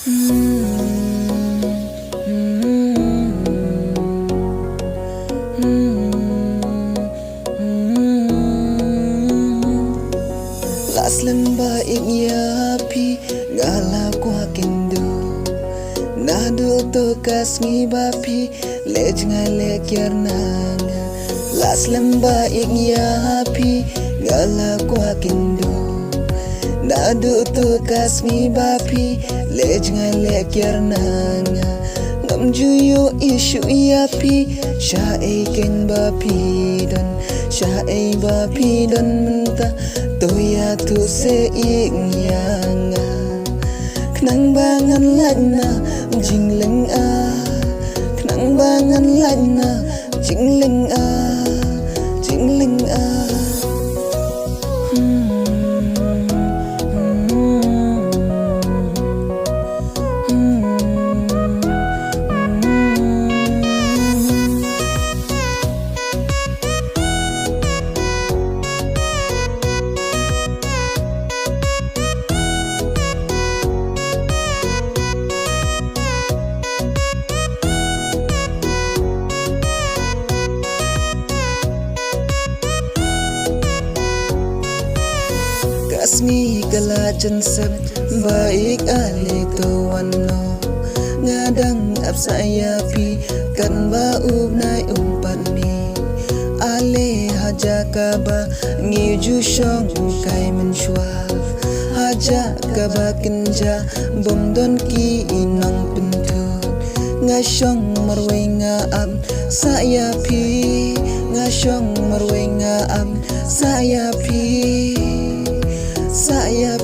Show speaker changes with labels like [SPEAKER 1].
[SPEAKER 1] Las lamba igyapi gala kwa kendo nadu to kasngi bapi lej ngale kernanga. Las lamba igyapi gala kwa kendo nadu to kasngi bapi lej ngale kernanga. Ngam juyo isu yapi sha ken bapi don sha bapi don menta toya tu se inyanga knang bangan lagna jingling a knang bangan lagna jingling a jingling a Kasmi kala jansab baik ale to wano ngadang apsaya pi kan ba ubnai umpani ale haja kaba ngiju shong kai menshwa haja kaba kinja bomdon ki inang pintu ngashong marwenga am saya pi ngashong marwenga am saya pi saya